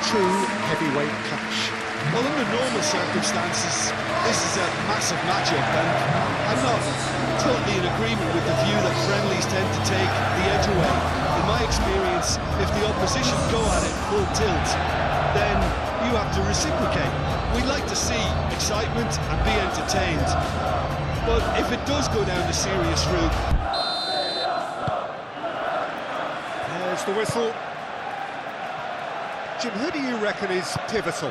true heavyweight clash. Well, under normal circumstances, this is a massive matchup, and I'm not totally in agreement with the view that friendlies tend to take the edge away. In my experience, if the opposition go at it full tilt, then you have to reciprocate. We'd like to see excitement and be entertained, but if it does go down the serious route... There's the whistle. Jim, who do you reckon is pivotal?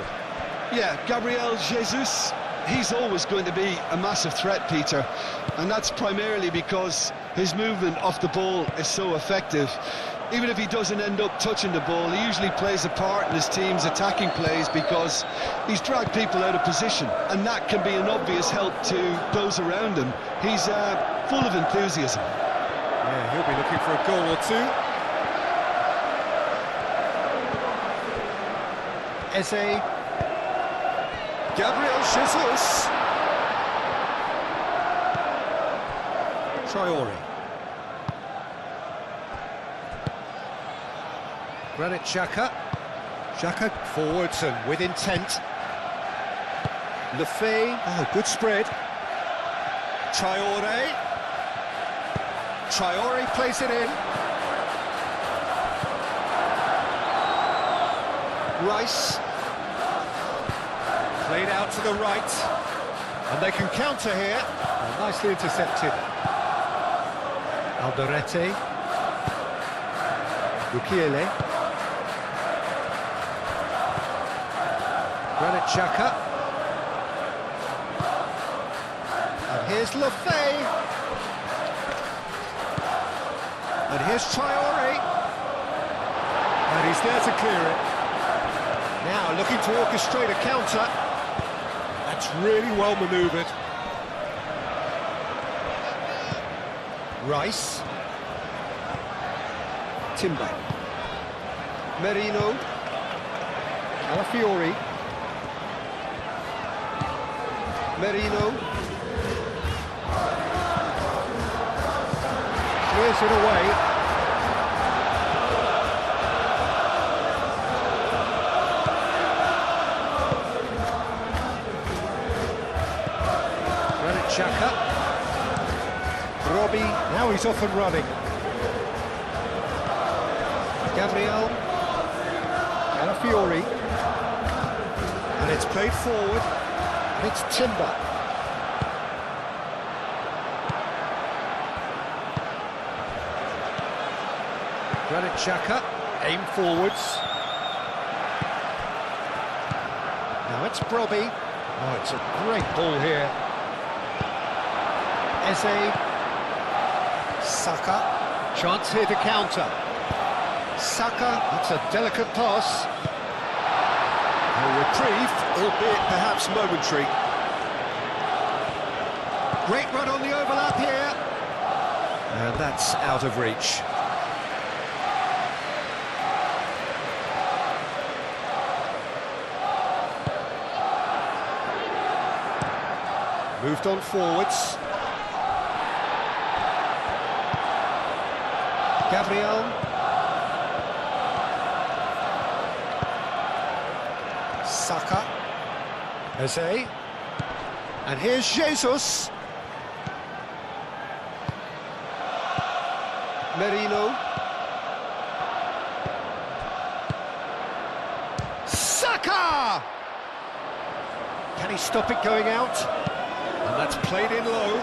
Yeah, Gabriel Jesus, he's always going to be a massive threat, Peter, and that's primarily because his movement off the ball is so effective. Even if he doesn't end up touching the ball, he usually plays a part in his team's attacking plays because he's dragged people out of position, and that can be an obvious help to those around him. He's full of enthusiasm. Yeah, he'll be looking for a goal or two. Eze. Gabriel Jesus. Traore. Granit Xhaka. Xhaka forwards and with intent. Lefebvre. Oh, good spread. Traore. Traore plays it in. Rice. Played out to the right. And they can counter here. Oh, nicely intercepted. Alderete. Mukiele. Granit Xhaka. And here's Lefebvre. And here's Traore. And he's there to clear it. Now looking to orchestrate a counter. That's really well manoeuvred. Rice. Timber. Merino. Calafiori. Merino. Clears it away. Xhaka. Robbie, now he's off and running. Gabriel. Calafiori. And it's played forward. And it's Timber. Granit Xhaka. Aim forwards. Now it's Brobbey. Oh, it's a great ball here. Eze. Saka. Chance here to counter. Saka. That's a delicate pass. A reprieve, albeit perhaps momentary. Great run on the overlap here. And that's out of reach. Moved on forwards. Gabriel. Saka. Eze. And here's Jesus. Merino. Saka! Can he stop it going out? And that's played in low.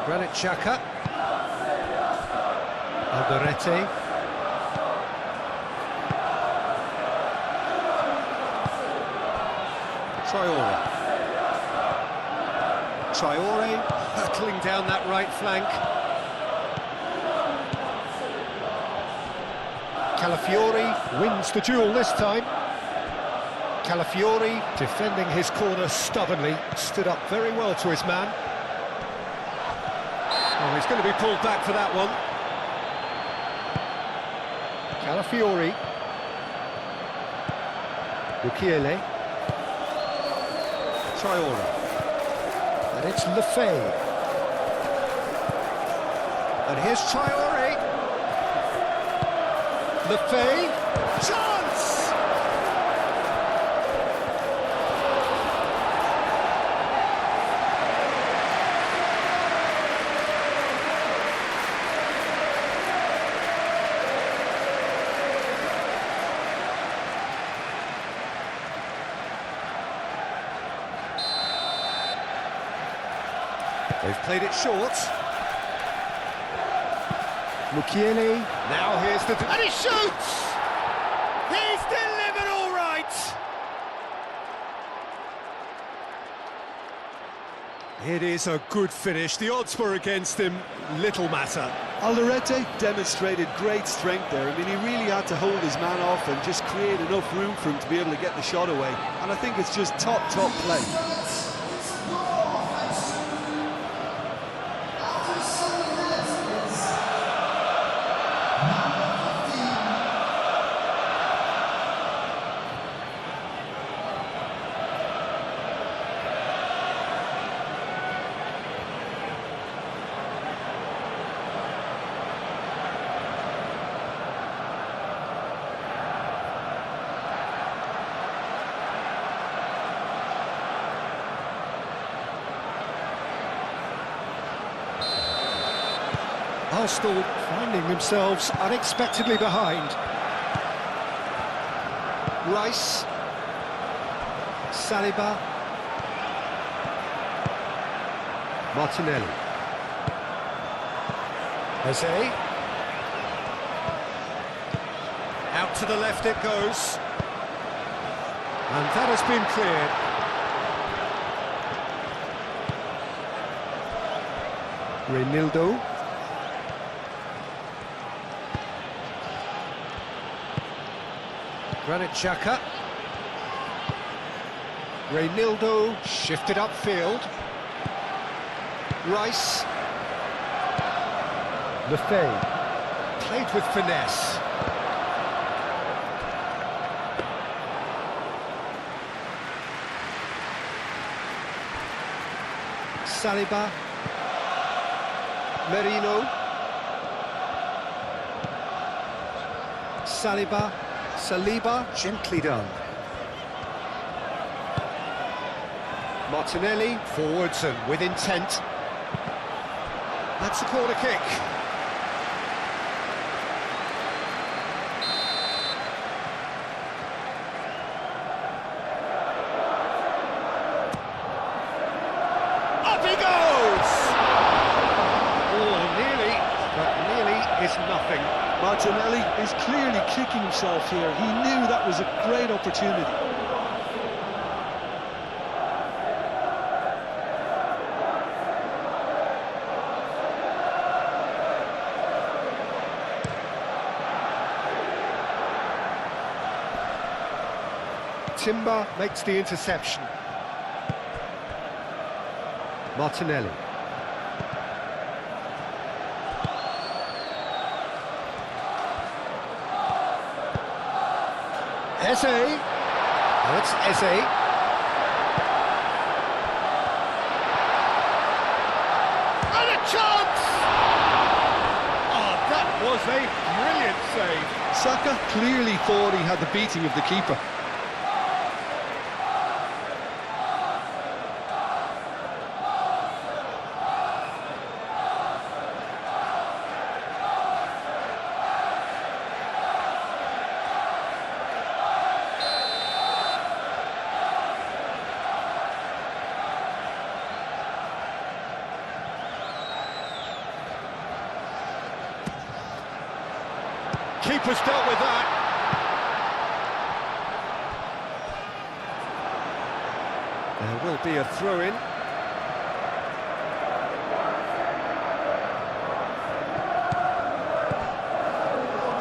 Granit Xhaka. Alderete. Traore. Traore hurtling down that right flank. Calafiori wins the duel this time. Calafiori defending his corner stubbornly, stood up very well to his man. Oh, he's going to be pulled back for that one. Calafiori. Mukiele. Traore. And it's Lefebvre. And here's Traoré. Lefebvre. Chance! They've played it short. Mukiele. Now here's the... And he shoots! He's delivered all right! It is a good finish. The odds were against him. Little matter. Alderete demonstrated great strength there. I mean, he really had to hold his man off and just create enough room for him to be able to get the shot away. And I think it's just top play. Arsenal finding themselves unexpectedly behind. Rice. Saliba. Martinelli. Eze. Out to the left it goes. And that has been cleared. Reinildo. Granit Xhaka. Reinildo shifted upfield. Rice. Lefebvre. Played with finesse. Saliba. Merino. Saliba, gently done. Martinelli, forwards and with intent. That's a corner kick. Up he goes! Oh, nearly, but nearly is nothing. Martinelli is clearly kicking himself here. He knew that was a great opportunity. Timber makes the interception. Martinelli. Eze. Oh, it's Eze. And a chance! Oh, that was a brilliant save. Saka clearly thought he had the beating of the keeper. Keeper's dealt with that. There will be a throw-in.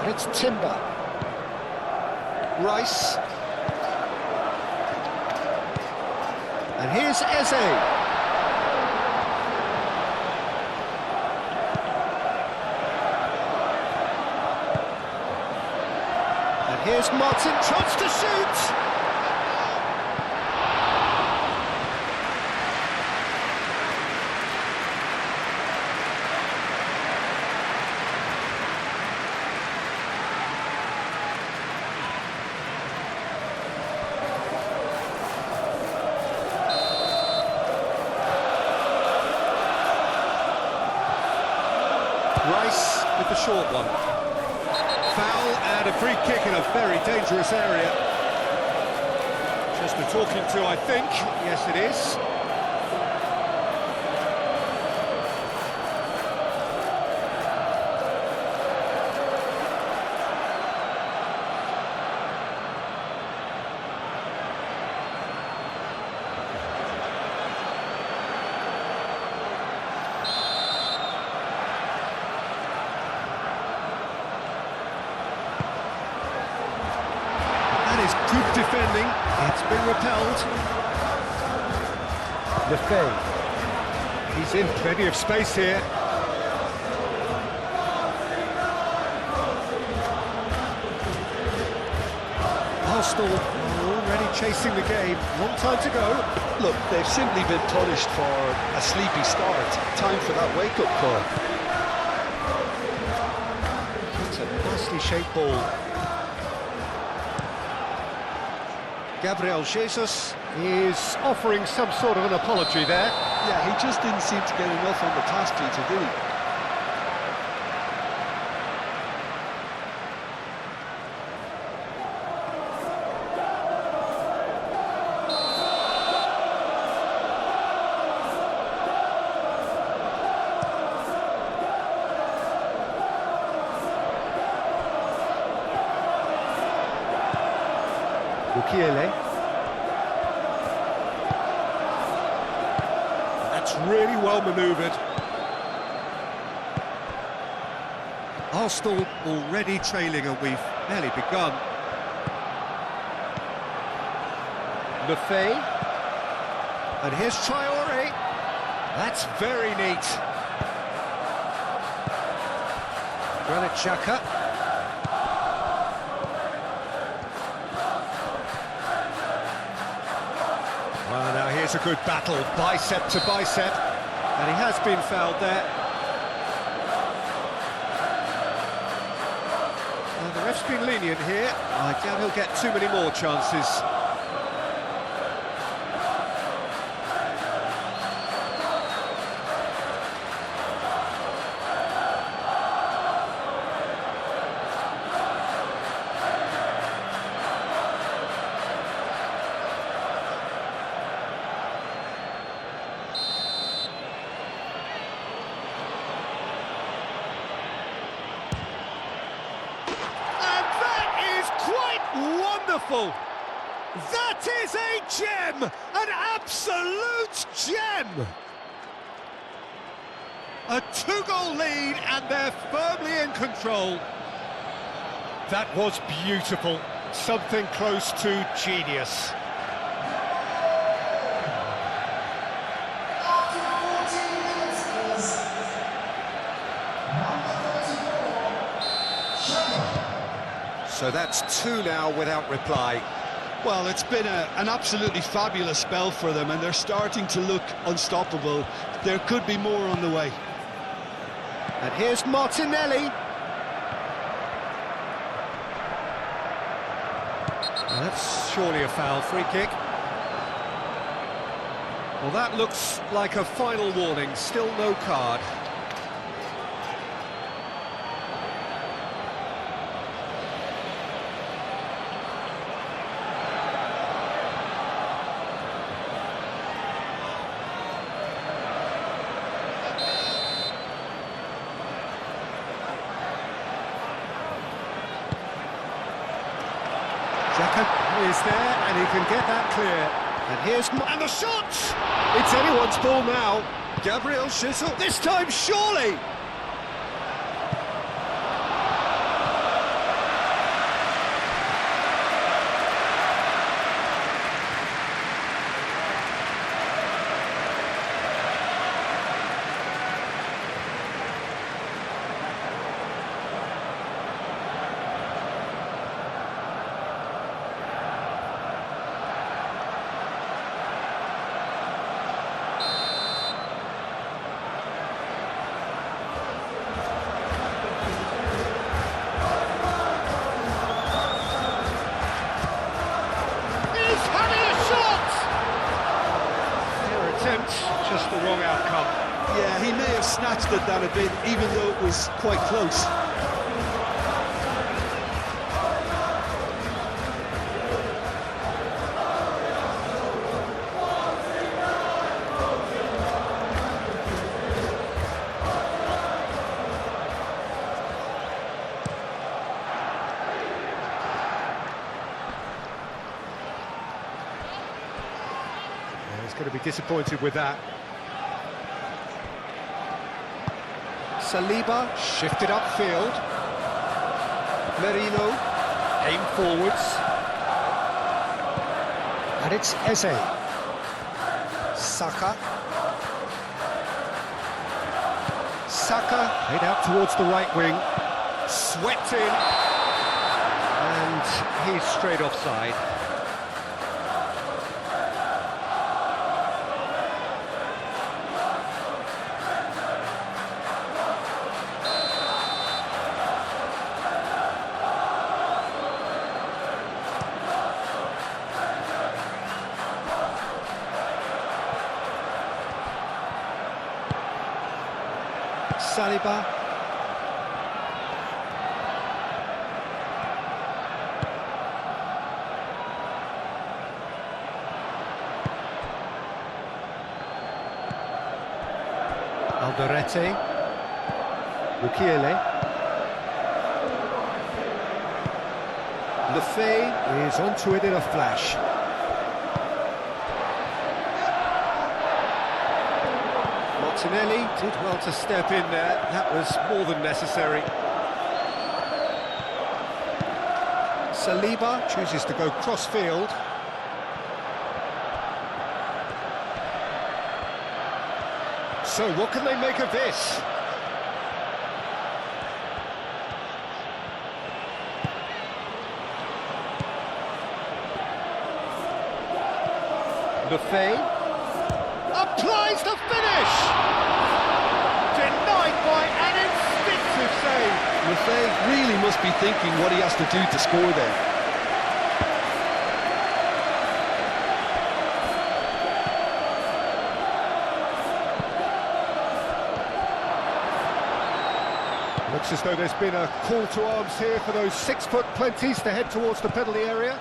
And it's Timber. Rice. And here's Eze. Here's Martin, tries to shoot! precise with the short one. Foul and a free kick in a very dangerous area. Just the talking to, I think. Yes, it is. Good defending, it's been repelled. Lefebvre. He's in plenty of space here. Arsenal are already chasing the game. Long time to go. Look, they've simply been punished for a sleepy start. Time for that wake-up call. It's a nicely shaped ball. Gabriel Jesus is offering some sort of an apology there. Yeah, he just didn't seem to get enough on the task, Peter, did he? Mukiele. That's really well manoeuvred. Arsenal already trailing and we've barely begun. Lefebvre. And here's Traore. That's very neat. Granit Xhaka. Well, now here's a good battle, bicep to bicep, and he has been fouled there. Well, the ref's been lenient here. I doubt he'll get too many more chances. Wonderful! That is a gem! An absolute gem! A two-goal lead and they're firmly in control. That was beautiful. Something close to genius. So that's two now without reply. Well, it's been an absolutely fabulous spell for them, and they're starting to look unstoppable. There could be more on the way. And here's Martinelli. That's surely a foul, free kick. Well, that looks like a final warning, still no card. Xhaka is there, and he can get that clear. And here's... and the shot! It's anyone's ball now. Gabriel Jesus, this time surely! Just the wrong outcome. Yeah, he may have snatched at that a bit, even though it was quite close. He's going to be disappointed with that. Saliba shifted upfield. Merino aimed forwards. And it's Eze. Saka. Saka head out towards the right wing. Swept in. And he's straight offside. Saliba. Alderete. Mukiele. Lefebvre is onto it in a flash. Martinelli did well to step in there, that was more than necessary. Saliba chooses to go cross-field. So what can they make of this? Lefebvre applies the finish! Denied by an instinctive save. Lefebvre really must be thinking what he has to do to score there. Looks as though there's been a call to arms here for those 6-foot plenties to head towards the penalty area.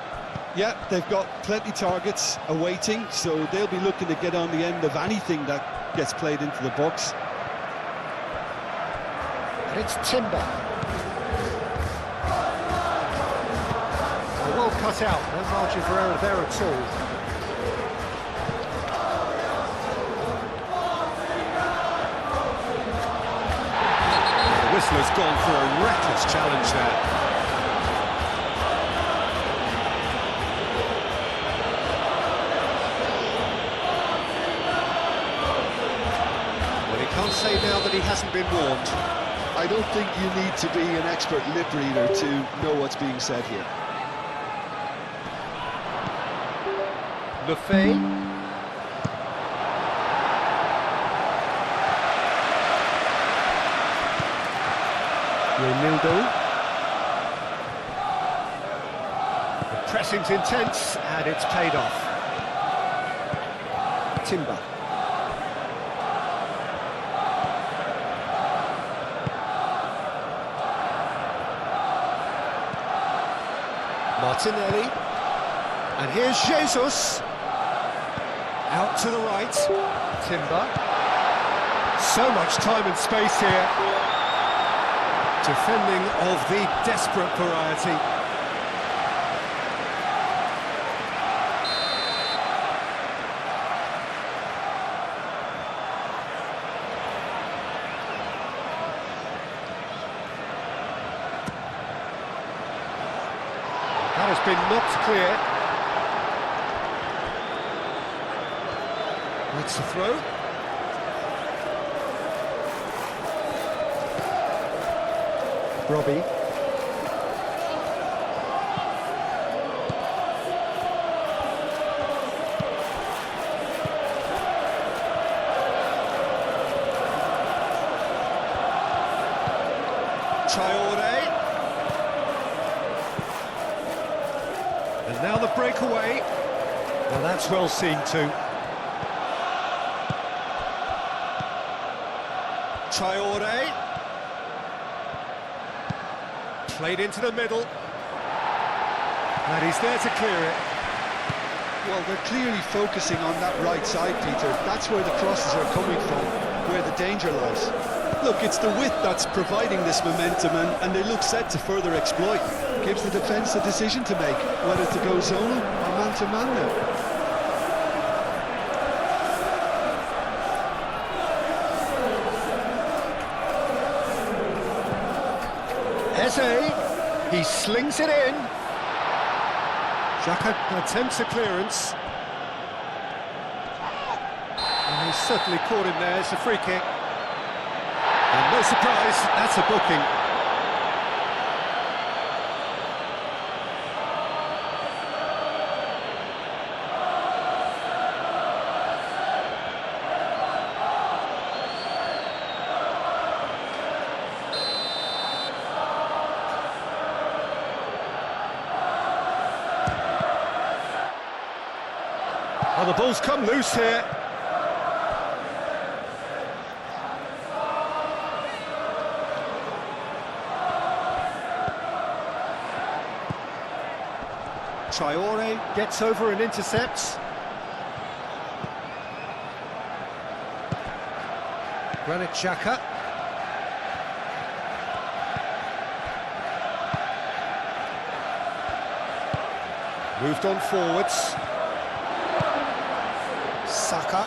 Yeah, they've got plenty targets awaiting, so they'll be looking to get on the end of anything that gets played into the box. And it's Timber. Well cut out, no margin for error there at all. The whistler's gone for a reckless challenge there. Can't say now that he hasn't been warned. I don't think you need to be an expert lip reader to know what's being said here. Lefebvre. Ronaldo. The pressing's intense and it's paid off. Timber. Martinelli, and here's Jesus, out to the right, Timber, so much time and space here, defending of the desperate variety. That has been knocked clear. That's the throw. Robbie. Traore. And now the breakaway. Well, that's well seen too. Traore. Played into the middle. And he's there to clear it. Well, they're clearly focusing on that right side, Peter. That's where the crosses are coming from, where the danger lies. Look, it's the width that's providing this momentum, and they look set to further exploit. Gives the defence a decision to make, whether to go zonal or man-to-man now. Eze, he slings it in. Xhaka attempts a clearance. And he's certainly caught him there, it's a free kick. And no surprise, that's a booking. Oh, the ball's come loose here. Traore gets over and intercepts. Granit Xhaka. Moved on forwards. Saka.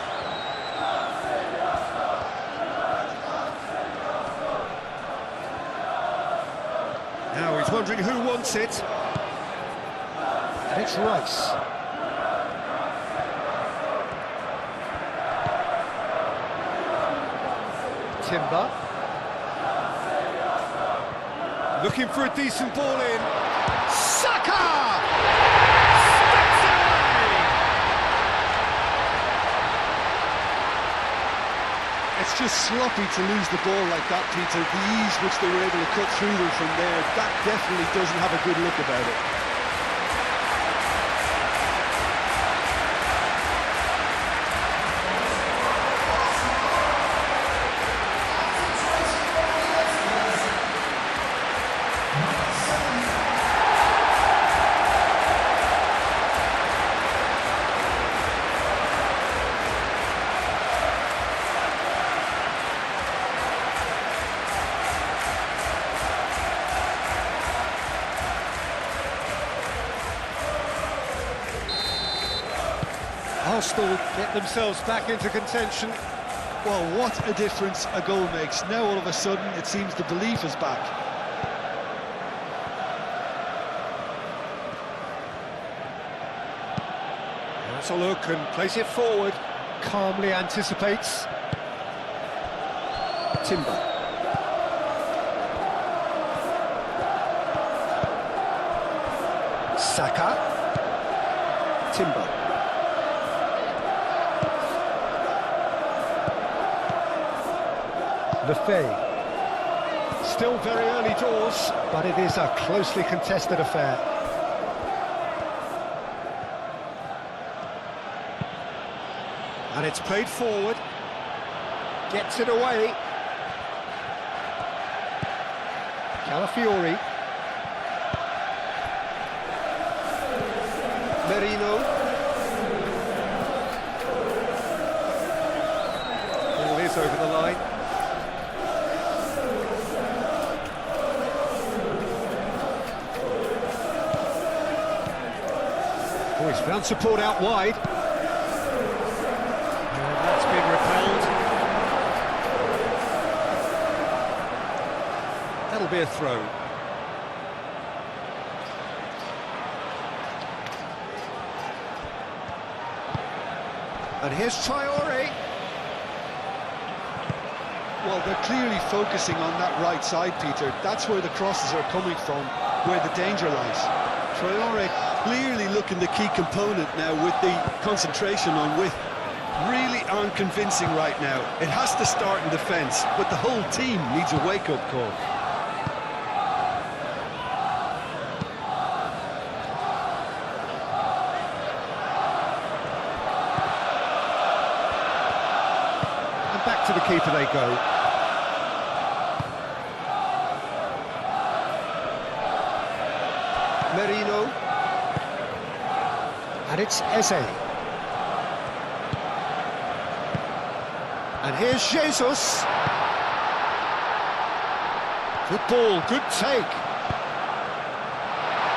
Now he's wondering who wants it. And it's Rice. Timber. Looking for a decent ball in. Saka! It's just sloppy to lose the ball like that, Peter. The ease which they were able to cut through them from there, that definitely doesn't have a good look about it. Arsenal get themselves back into contention. Well, what a difference a goal makes. Now all of a sudden it seems the belief is back. That's a look and plays it forward. Calmly anticipates. Timber. Saka. Timber. Lefebvre. Still very early doors, but it is a closely contested affair. And it's played forward. Gets it away. Calafiori. Merino. Ball is over the line. Oh, he's found support out wide. And that's been repelled. That'll be a throw. And here's Traore. Well, they're clearly focusing on that right side, Peter. That's where the crosses are coming from, where the danger lies. Traore clearly looking the key component now with the concentration on width. Really aren't convincing right now. It has to start in defence, but the whole team needs a wake-up call. And back to the keeper they go. Merino. And it's Eze. And here's Jesus. Good ball, good take.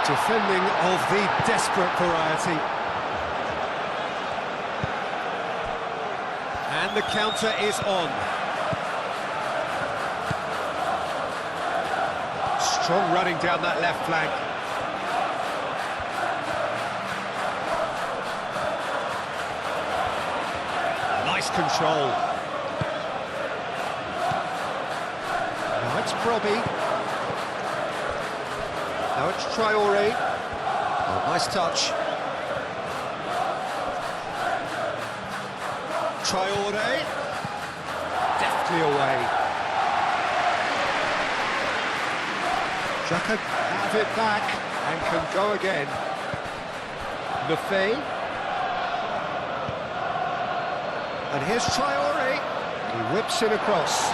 Defending of the desperate variety. And the counter is on. Strong running down that left flank. Nice control. Now it's Brobbey. Now it's Traore. Oh, nice touch. Traore. Deftly away. Xhaka have it back and can go again. Lefay. And here's Traore. He whips it across.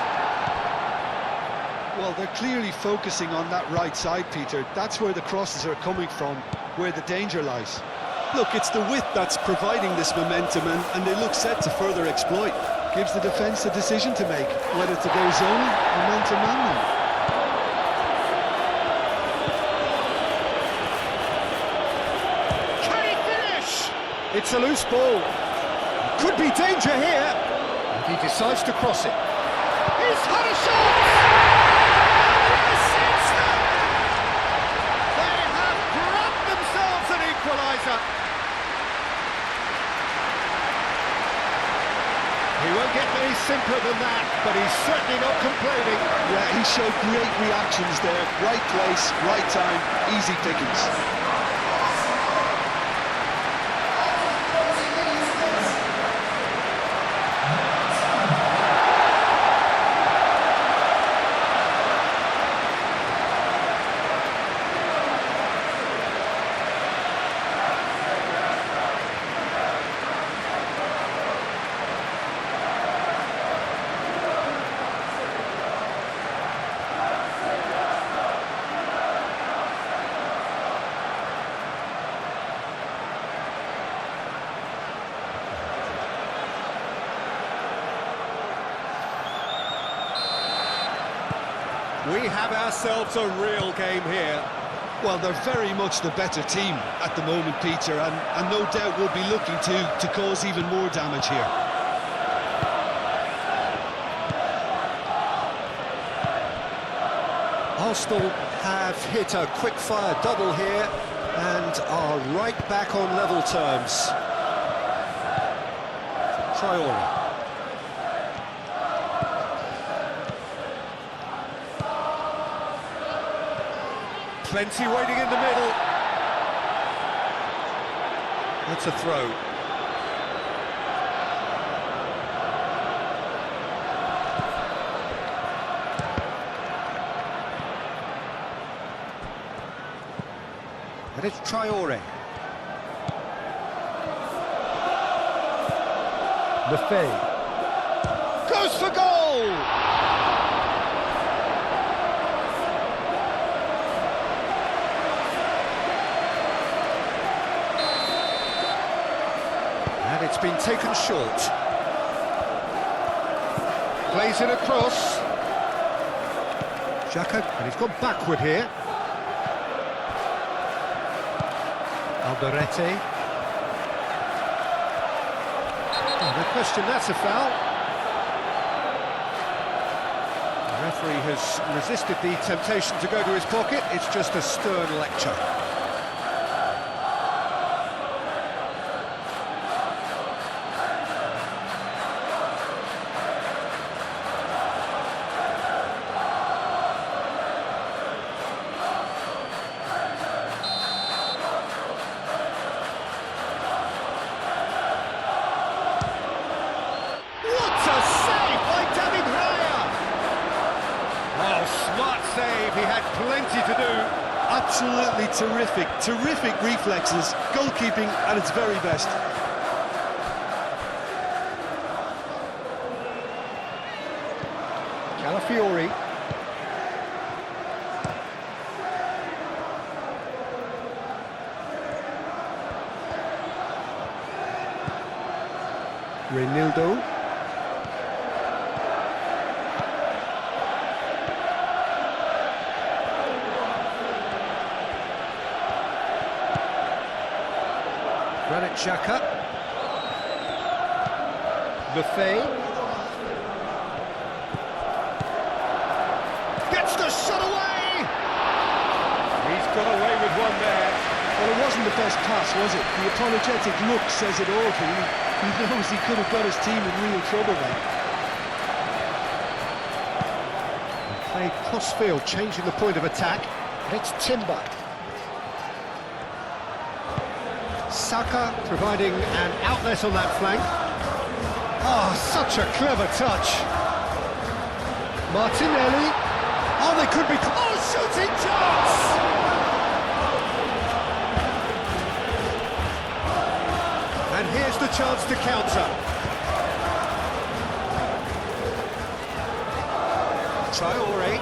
Well, they're clearly focusing on that right side, Peter. That's where the crosses are coming from, where the danger lies. Look, it's the width that's providing this momentum, and they look set to further exploit. Gives the defence a decision to make, whether to go zone or man-to-man. Can he finish? It's a loose ball. Could be danger here. And he decides to cross it. He's had a shot! Yes, it's there! They have grabbed themselves an equaliser. He won't get any simpler than that, but he's certainly not complaining. Yeah, he showed great reactions there. Right place, right time, easy pickings. We have ourselves a real game here. Well, they're very much the better team at the moment, Peter, and no doubt will be looking to cause even more damage here. Arsenal have hit a quick-fire double here and are right back on level terms. Traore. Plenty waiting in the middle. That's a throw. And it's Traore. Lefay. Goes for goal! And it's been taken short. Plays it across. Xhaka, and he's gone backward here. Alderete. Oh, no question, that's a foul. The referee has resisted the temptation to go to his pocket. It's just a stern lecture. Save, he had plenty to do. Absolutely terrific reflexes, goalkeeping at its very best. Calafiori. Reinildo. Granit Xhaka. Buffet. Gets the shot away! He's got away with one there. Well, it wasn't the best pass, was it? The apologetic look says it all for him. He knows he could have got his team in real trouble there. Played cross-field, changing the point of attack. And it's Timber. Saka providing an outlet on that flank. Oh, such a clever touch. Martinelli. Oh, they could be... Oh, shooting chance! And here's the chance to counter. Traore.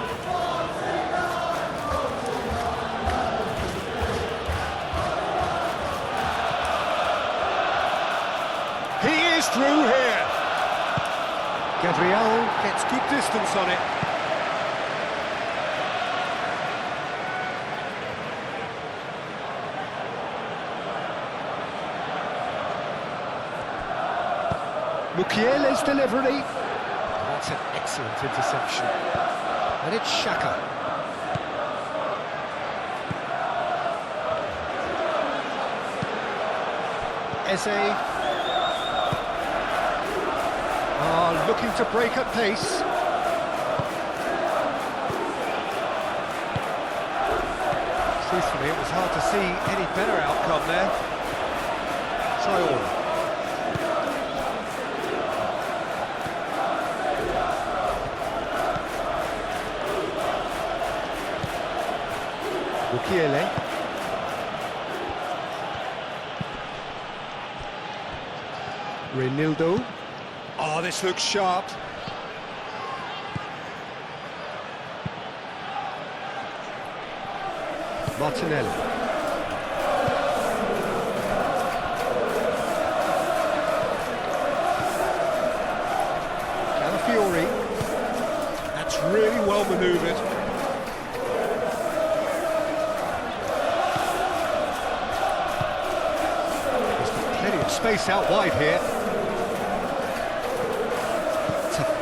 He is through here. Gabriel gets good distance on it. Mukiele's delivery. That's an excellent interception. And it's Xhaka. Eze. Looking to break at pace. Truthfully, it was hard to see any better outcome there. Traore. Mukiele. Reinildo. Oh, this looks sharp. Martinelli. Calafiori. That's really well manoeuvred. There's got plenty of space out wide here.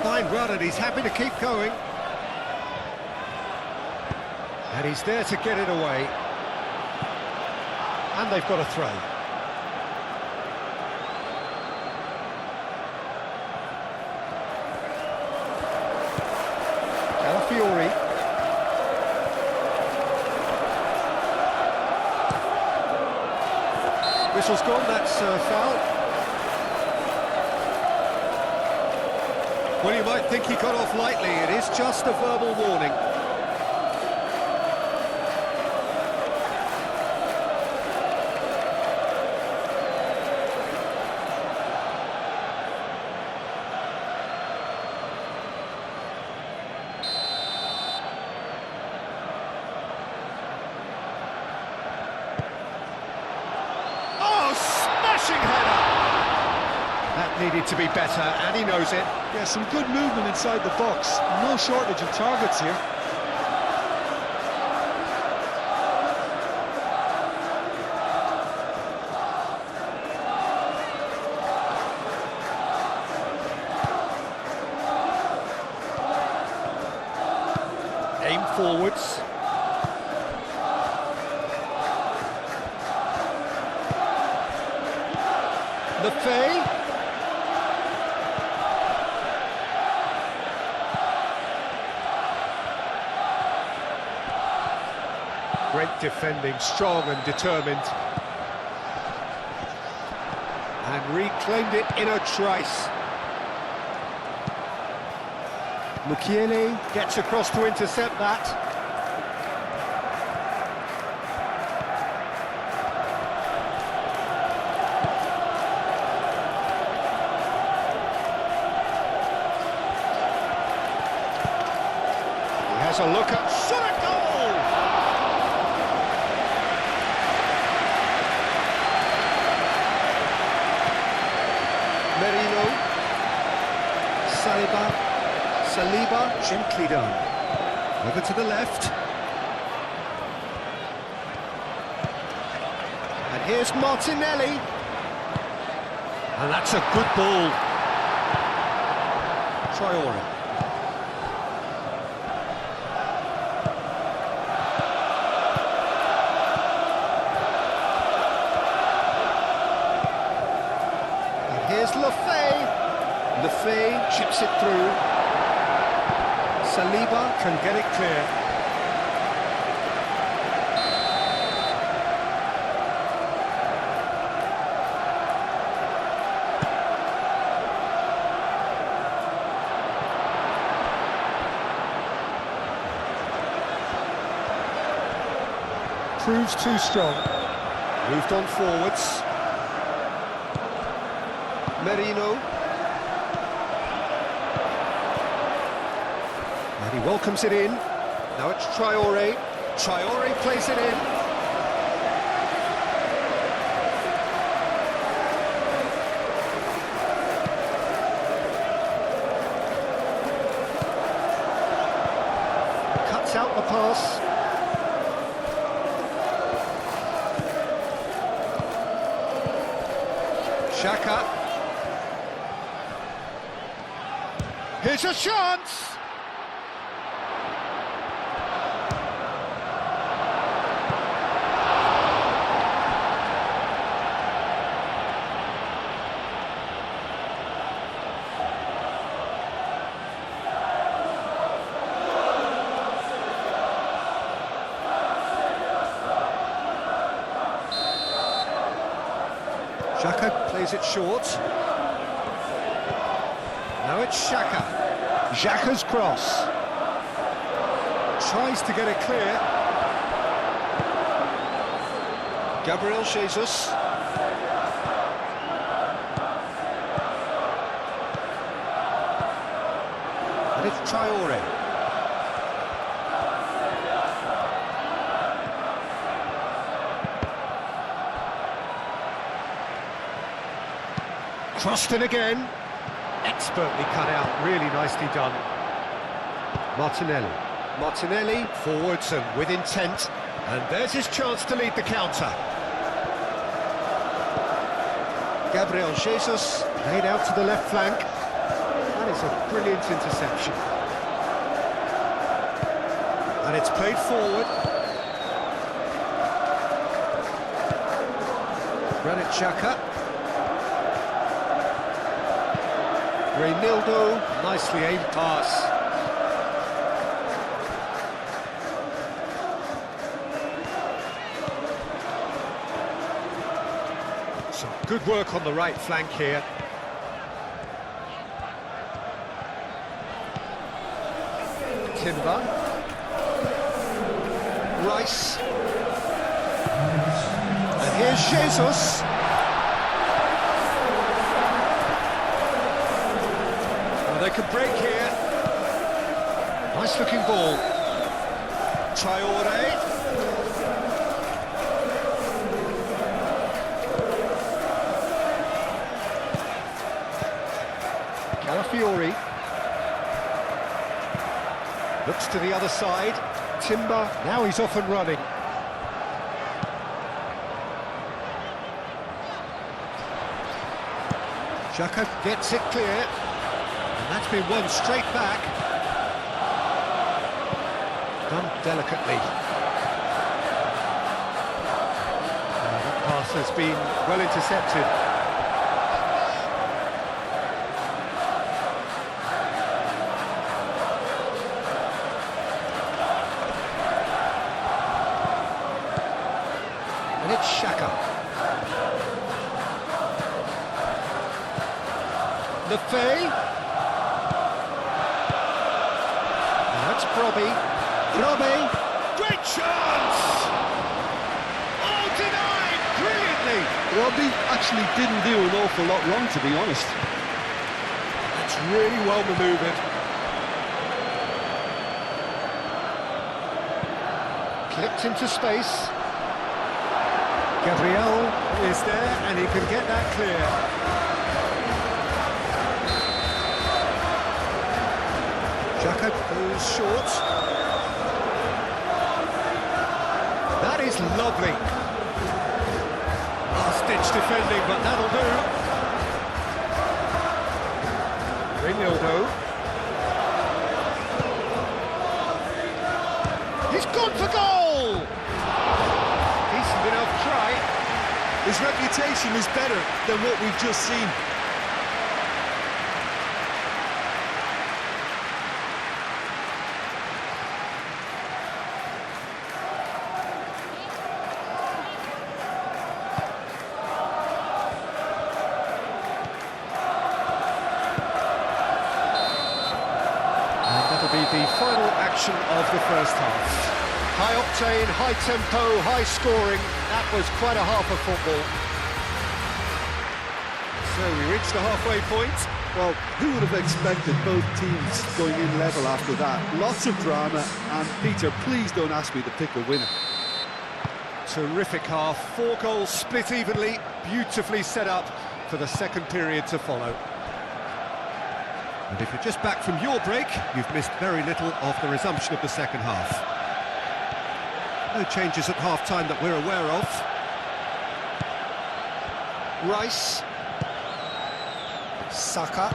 Fine run, and he's happy to keep going. And he's there to get it away. And they've got a throw. Calafiori. Whistle's gone, that's foul. Well, you might think he got off lightly. It is just a verbal warning. Oh, smashing header! That needed to be better, and he knows it. Yeah, some good movement inside the box. No shortage of targets here. Aim forwards. Lefebvre. Great defending, strong and determined. And reclaimed it in a trice. Mukiele gets across to intercept that. He has a look at shot at goal! Merino. Saliba, gently done. Over to the left. And here's Martinelli. And that's a good ball. Traore. And here's Lefay chips it through. Saliba can get it clear. Proves too strong. Moved on forwards. Merino. And he welcomes it in. Now it's Traore. Traore plays it in. Cuts out the pass. Xhaka. Here's a chance! Xhaka plays it short. Now it's Xhaka. Xhaka's cross. Tries to get it clear. Gabriel Jesus. And it's Traore. Crossed in again. Expertly cut out, really nicely done. Martinelli forwards and with intent. And there's his chance to lead the counter. Gabriel Jesus laid out to the left flank. That is a brilliant interception. And it's played forward. Granit Xhaka. Reynildo, nicely aimed pass. Some good work on the right flank here. Timber. Rice. And here's Jesus. They could break here. Nice looking ball. Traore. Calafiori. Looks to the other side. Timber. Now he's off and running. Xhaka gets it clear. That's been won straight back. Done delicately. That pass has been well intercepted. And it's Xhaka. Lefay. Robbie, great chance! Oh, denied brilliantly! Robbie actually didn't do an awful lot wrong, to be honest. That's really well manoeuvred. Clipped into space. Gabriel is there, and he can get that clear. Jacob goes short. That is lovely. Last-ditch defending, but that'll do. Ronaldo. He's gone for goal! Decent enough try. His reputation is better than what we've just seen. That'll be the final action of the first half. High octane, high tempo, high scoring. That was quite a half of football. So we reached the halfway point. Well, who would have expected both teams going in level after that? Lots of drama, and Peter, please don't ask me to pick a winner. Terrific half, 4 goals split evenly, beautifully set up for the second period to follow. And if you're just back from your break, you've missed very little of the resumption of the second half. No changes at half-time that we're aware of. Rice. Saka.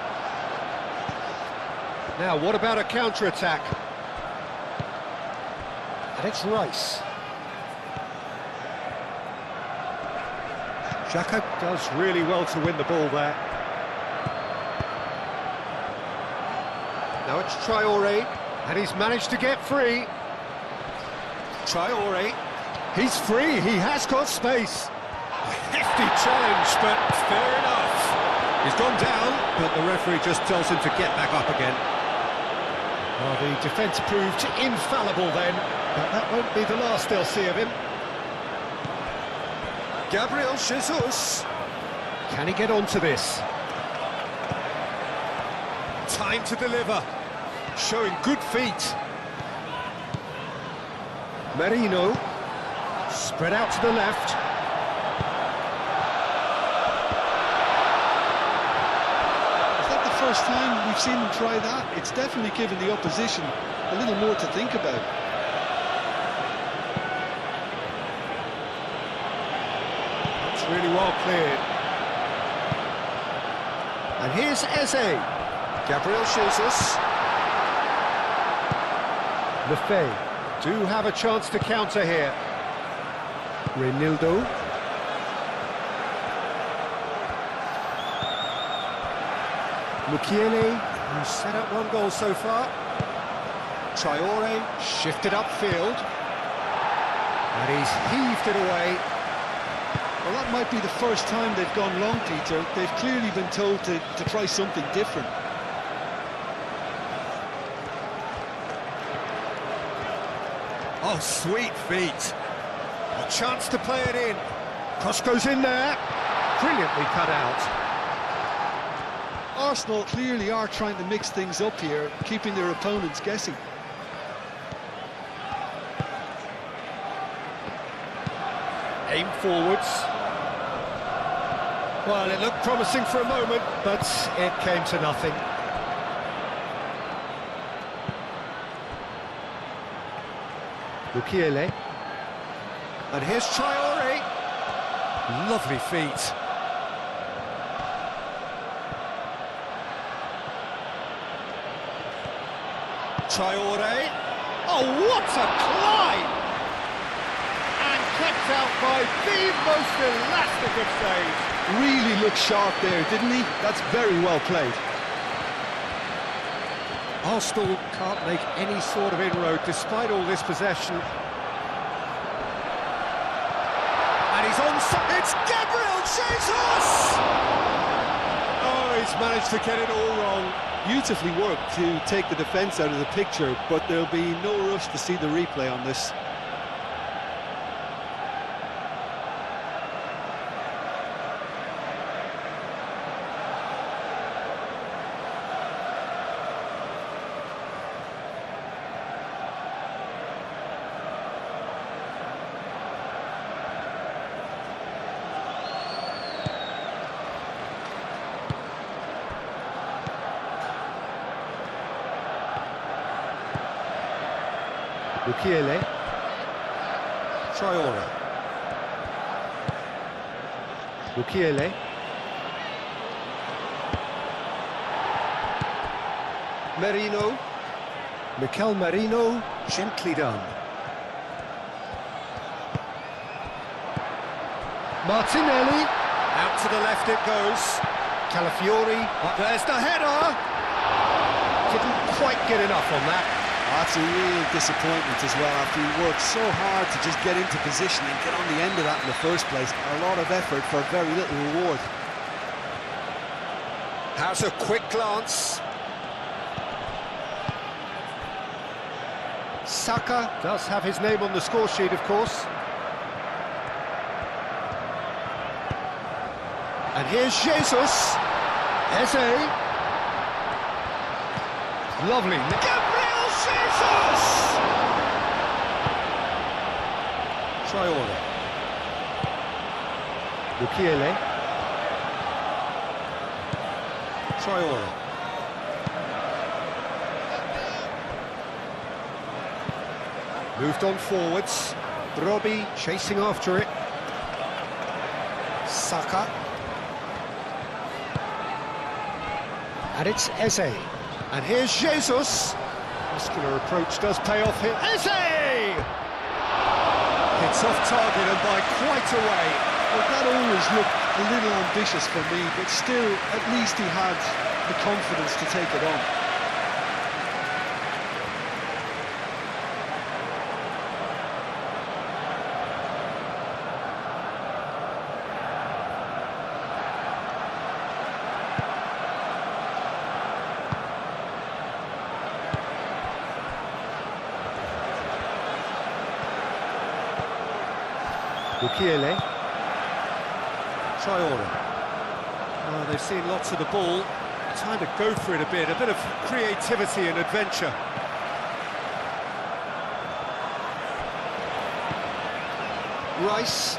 Now, what about a counter-attack? And it's Rice. Jacob does really well to win the ball there. Now it's Traoré, and he's managed to get free. Traoré, he's free, he has got space. A hefty challenge, but fair enough. He's gone down, but the referee just tells him to get back up again. Well, the defence proved infallible then, but that won't be the last they'll see of him. Gabriel Jesus. Can he get onto this? Time to deliver. Showing good feet. Merino. Spread out to the left. Is that the first time we've seen them try that? It's definitely given the opposition a little more to think about. It's really well cleared. And here's Eze. Gabriel Jesus. Lefebvre do have a chance to counter here. Ronaldo. Mukiele, who's set up 1 goal so far. Traoré shifted upfield. And he's heaved it away. Well, that might be the first time they've gone long, Peter. They've clearly been told to try something different. Oh, sweet feet. A chance to play it in. Cross goes in there. Brilliantly cut out. Arsenal clearly are trying to mix things up here, keeping their opponents guessing. Aim forwards. Well, it looked promising for a moment, but it came to nothing. Mukiele. And here's Traoré. Lovely feet. Traoré. Oh, what a climb! And kept out by the most elastic of saves. Really looked sharp there, didn't he? That's very well played. Arsenal can't make any sort of inroad despite all this possession. And he's on. It's Gabriel Jesus! Oh, he's managed to get it all wrong. Beautifully worked to take the defence out of the picture, but there'll be no rush to see the replay on this. Mukiele. Traore. Mukiele. Merino. Mikel Merino, gently done. Martinelli. Out to the left it goes. Calafiori. There's the header. Didn't quite get enough on that. That's a real disappointment as well, after he worked so hard to just get into position and get on the end of that in the first place. A lot of effort for very little reward. How's a quick glance? Saka does have his name on the score sheet, of course. And here's Jesus. Eze. Lovely. Gabriel Jesus! Traore. Mukiele. Traore. Moved on forwards. Robbie chasing after it. Saka. And it's Eze. And here's Jesus. Muscular approach does pay off here. Eze! It's off target and by quite a way. Well, that always looked a little ambitious for me, but still, at least he had the confidence to take it on. Mukiele. Traore. Oh, they've seen lots of the ball. Time to go for it a bit of creativity and adventure. Rice.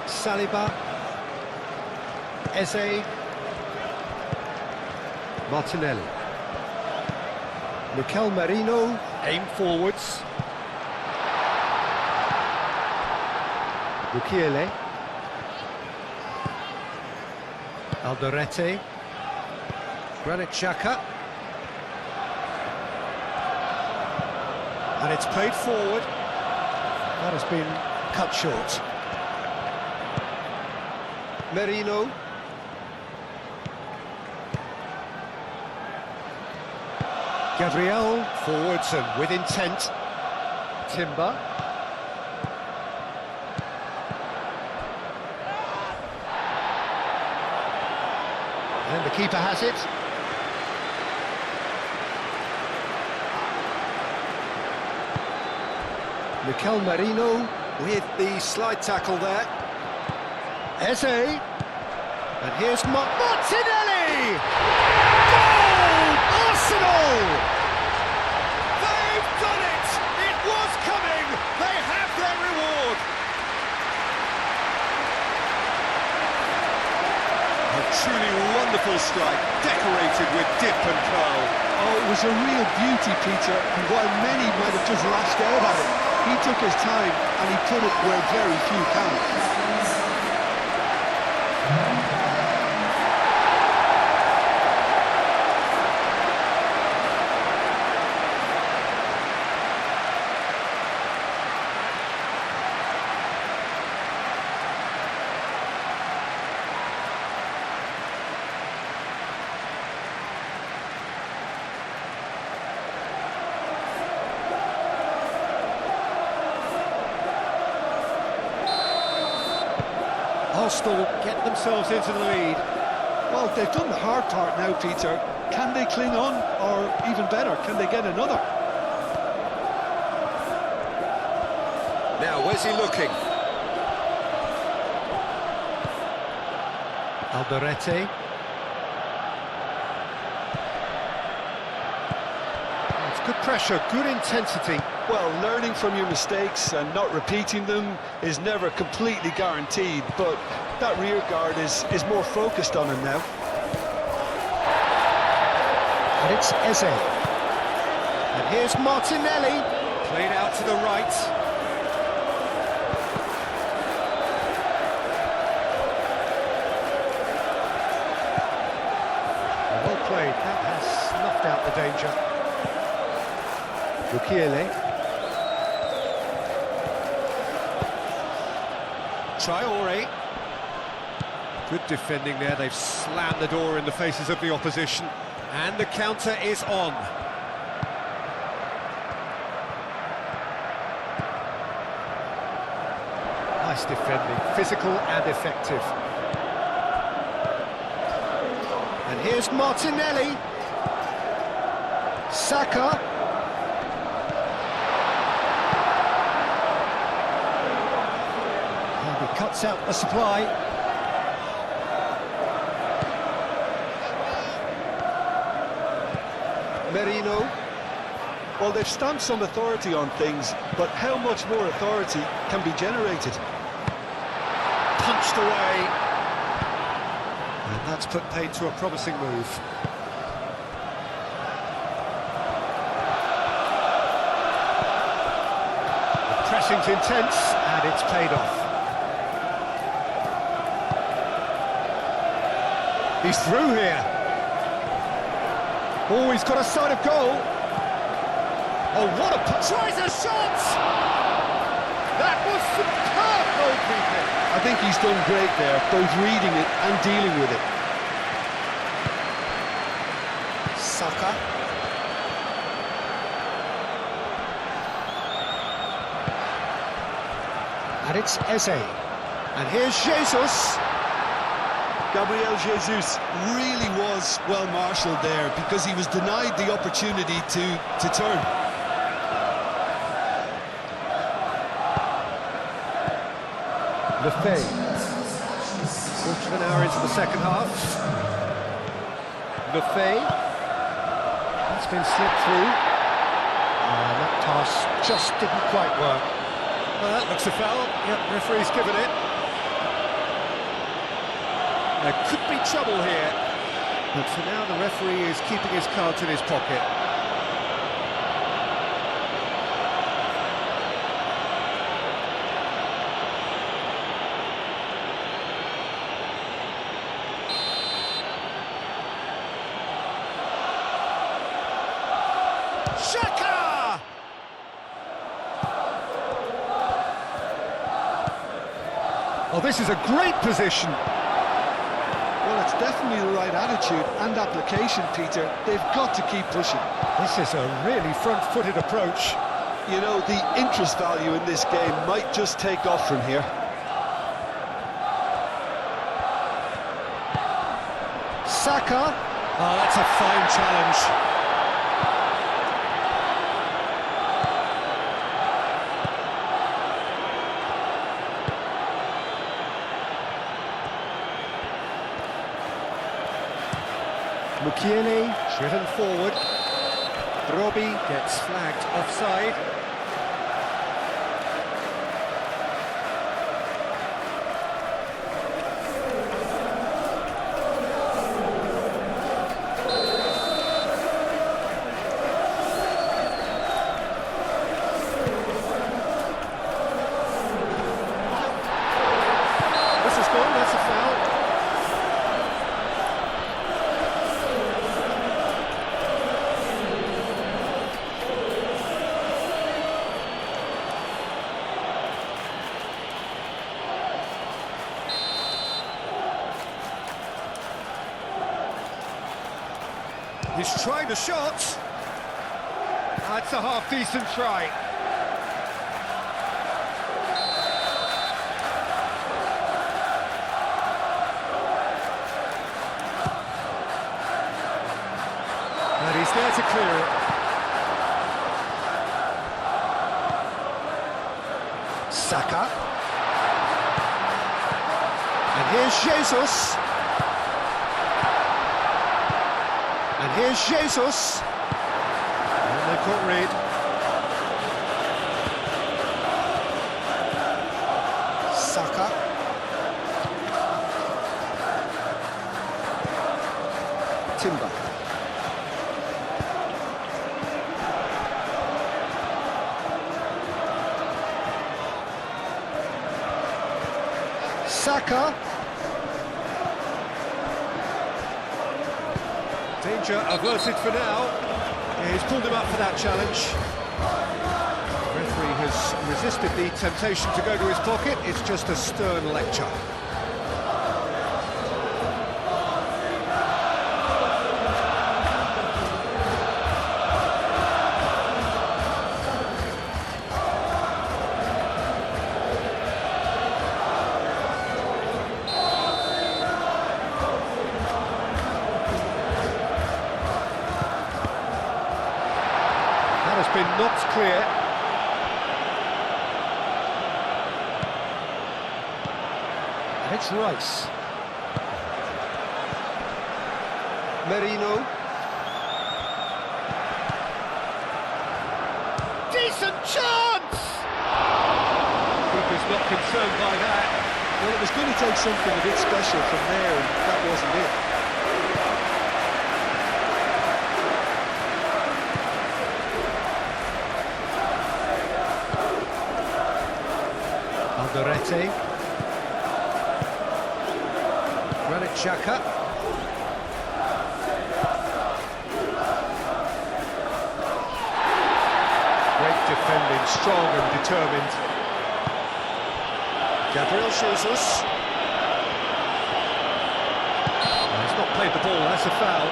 Saliba. Eze. Martinelli. Mikel Merino. Aim forwards. Mukiele. Alderete. Granit Xhaka. And it's played forward. That has been cut short. Merino. Gabriel, forwards and with intent. Timber. And the keeper has it. Mikel Merino with the slide tackle there. Eze. And here's Martinelli! Goal! Arsenal! They've done it! It was coming! They have their reward! A truly wonderful strike, decorated with dip and curl. Oh, it was a real beauty, Peter, and while many might have just lashed out at it, he took his time and he put it where very few can. Arsenal get themselves into the lead. Well, they've done the hard part now, Peter. Can they cling on, or even better, can they get another? Now, where's he looking? Alderete. It's good pressure, good intensity. Well, learning from your mistakes and not repeating them is never completely guaranteed, but that rear guard is more focused on him now. And it's Eze. And here's Martinelli, played out to the right. Well played, that has snuffed out the danger. Mukiele. Traore. Good defending there, they've slammed the door in the faces of the opposition. And the counter is on. Nice defending, physical and effective. And here's Martinelli. Saka. And he cuts out the supply. Merino. Well, they've stamped some authority on things, but how much more authority can be generated? Punched away. And that's put paid to a promising move. The pressing's intense, and it's paid off. He's through here. Oh, he's got a sight of goal. Oh, what a... Tries a shot! That was superb goalkeeping. I think he's done great there, both reading it and dealing with it. Saka. And it's Eze. And here's Jesus. Gabriel Jesus really was well marshalled there because he was denied the opportunity to turn. Lefebvre. Quarter of an hour into the second half. Lefebvre. That's been slipped through. And that pass just didn't quite work. Well, that looks a foul. Yep, referee's given it. There could be trouble here, but for now the referee is keeping his cards in his pocket. Xhaka! Oh, this is a great position. Well, it's definitely the right attitude and application, Peter. They've got to keep pushing. This is a really front-footed approach. You know, the interest value in this game might just take off from here. Saka. Oh, that's a fine challenge. Mukiele driven forward. Robbie gets flagged offside. This is gone, that's a foul. He's trying the shot. That's a half-decent try. And he's there to clear it. Saka. And here's Jesus. And here's Jesus. And they caught Reed. Saka. Timber. Saka. Danger averted for now. Yeah, he's pulled him up for that challenge. The referee has resisted the temptation to go to his pocket. It's just a stern lecture. Been knocked clear. And it's Rice. Merino. Decent chance! Keeper's not concerned by that. Well, it was going to take something a bit special from there, and that wasn't it. Alderete. Granit Xhaka. Great defending, strong and determined. Gabriel Jesus. He's not played the ball, that's a foul.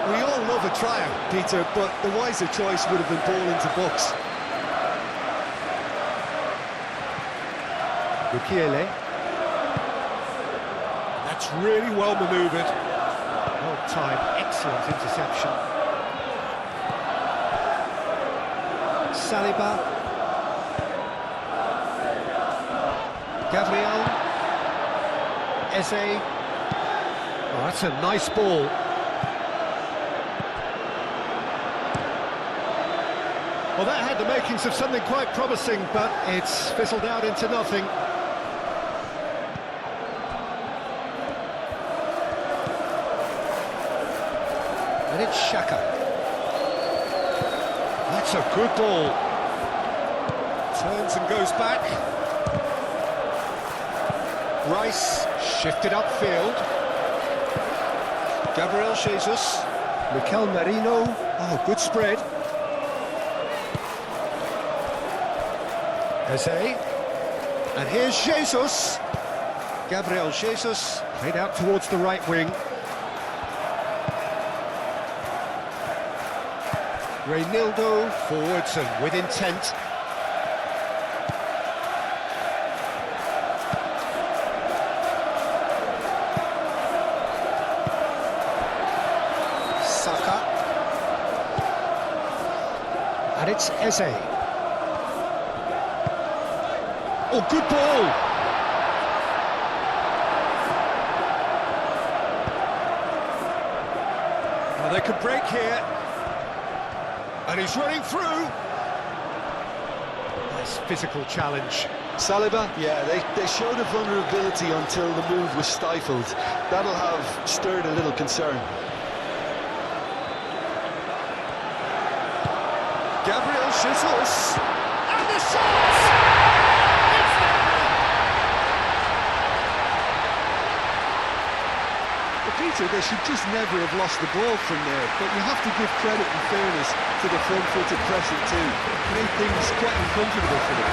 We all love a tryer, Peter, but the wiser choice would have been ball into box. Mukiele. That's really well manoeuvred. Well timed, excellent interception. Saliba. Gabriel. Eze. Oh, that's a nice ball. Well, that had the makings of something quite promising, but it's fizzled out into nothing. And it's Xhaka. That's a good ball. Turns and goes back. Rice shifted upfield. Gabriel Jesus. Mikel Merino. Oh, good spread. Eze. And here's Jesus. Gabriel Jesus played out towards the right wing. Reinildo forwards and with intent. Saka. And it's Eze. Oh, good ball! Well, they could break here. And he's running through. Nice physical challenge. Saliba, yeah, they showed a vulnerability until the move was stifled. That'll have stirred a little concern. Gabriel Jesus. And the shot! It's there! But Peter, they should just never have lost the ball from there, but you have to give credit and fairness to the front-footed pressing too. Made things quite uncomfortable for them.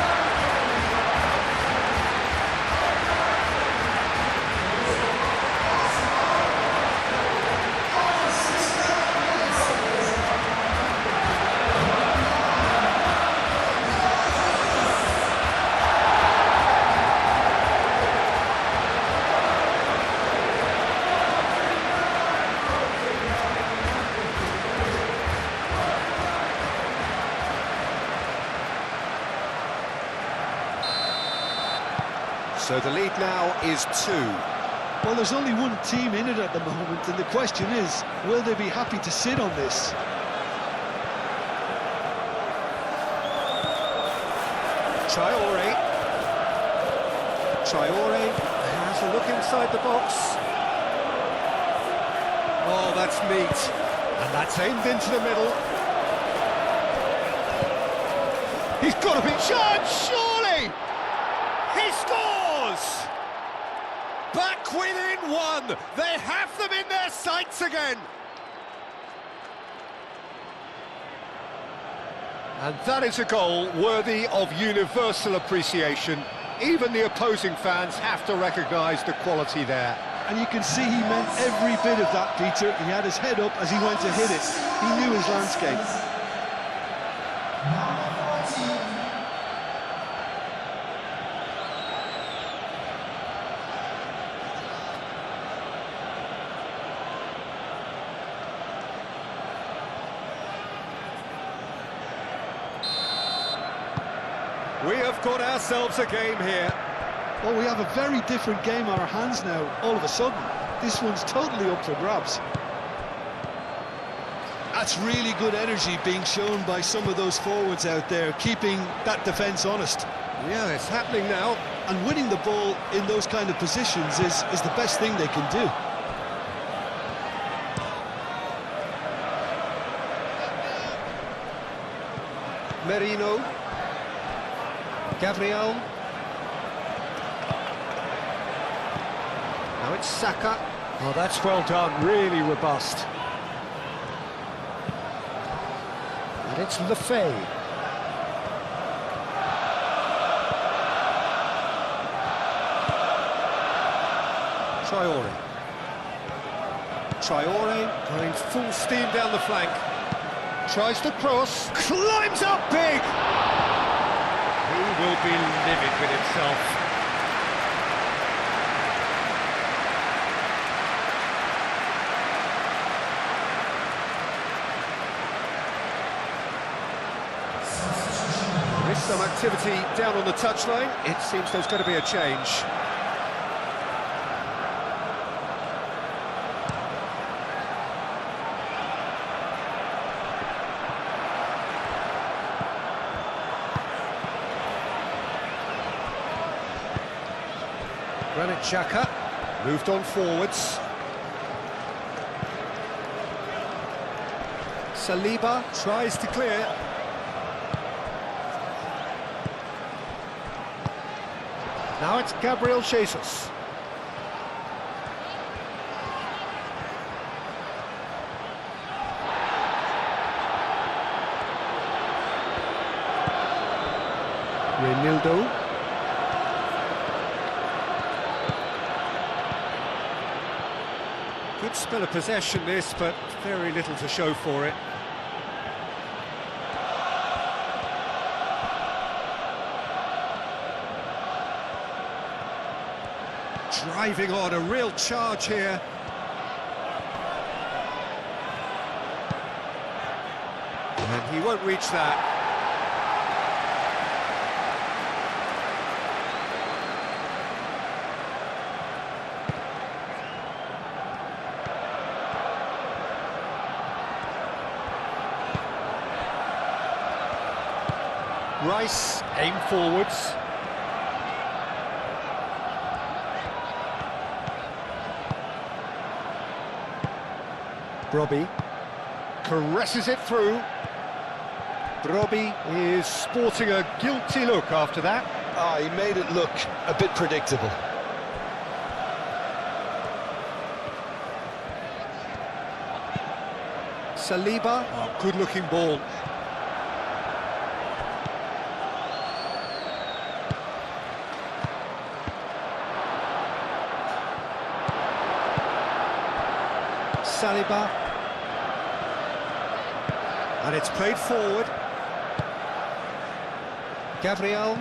So the lead now is 2. Well, there's only one team in it at the moment, and the question is, will they be happy to sit on this? Traore has a look inside the box. Oh, that's neat. And that's aimed into the middle. He's got to be charged, surely! He scores! Back within one! They have them in their sights again! And that is a goal worthy of universal appreciation. Even the opposing fans have to recognise the quality there. And you can see he meant every bit of that, Peter. He had his head up as he went to hit it. He knew his landscape. We have got ourselves a game here. Well, we have a very different game on our hands now, all of a sudden. This one's totally up for grabs. That's really good energy being shown by some of those forwards out there, keeping that defence honest. Yeah, it's happening now. And winning the ball in those kind of positions is the best thing they can do. Merino. Gabriel. Now it's Saka. Oh, that's well done, really robust. And it's Lefay. Traore going full steam down the flank. Tries to cross, climbs up big! He will be livid with himself. There is some activity down on the touchline. It seems there's going to be a change. Granit Xhaka moved on forwards. Saliba tries to clear. Now it's Gabriel Jesus. Reinildo. Good spell of possession this, but very little to show for it. Driving on, a real charge here. And he won't reach that. Rice, aim forwards. Brobbey caresses it through. Brobbey is sporting a guilty look after that. He made it look a bit predictable. Saliba, good-looking ball. Saliba, and it's played forward. Gabriel,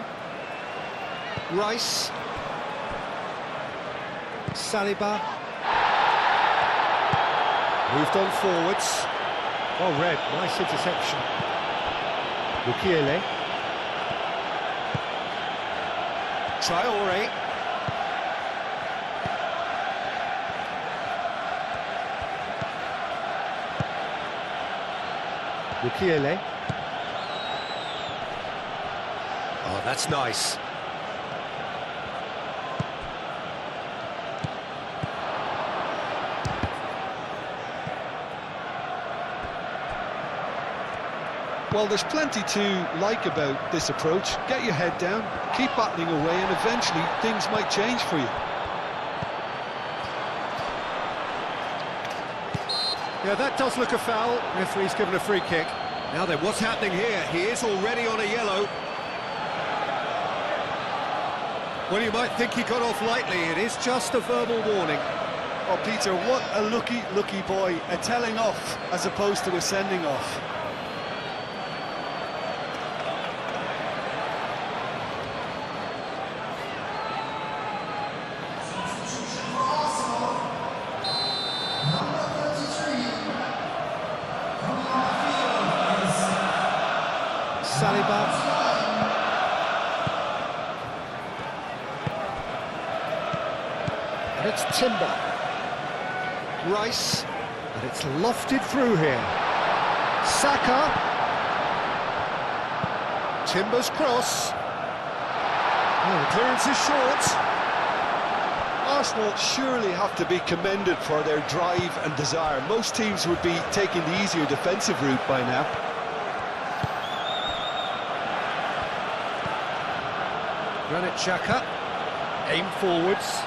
Rice, Saliba, moved on forwards. Oh, red, nice interception. Mukiele, Traore, Mukiele. Oh, that's nice. Well, there's plenty to like about this approach. Get your head down, keep battling away, and eventually things might change for you. Yeah, that does look a foul. Referee's given a free kick. Now then, what's happening here? He is already on a yellow. Well, you might think he got off lightly. It is just a verbal warning. Oh, Peter, what a lucky boy. A telling off as opposed to a sending off. Saliba. And it's Timber. Rice. And it's lofted through here. Saka. Timber's cross. Oh, the clearance is short. Arsenal surely have to be commended for their drive and desire. Most teams would be taking the easier defensive route by now. Granit Xhaka, aim forwards.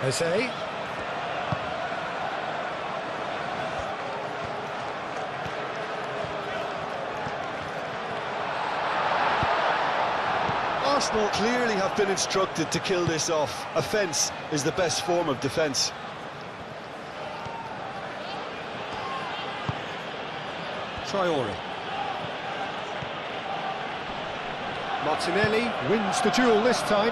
Jose. Arsenal clearly have been instructed to kill this off. Offence is the best form of defence. Traore. Martinelli wins the duel this time.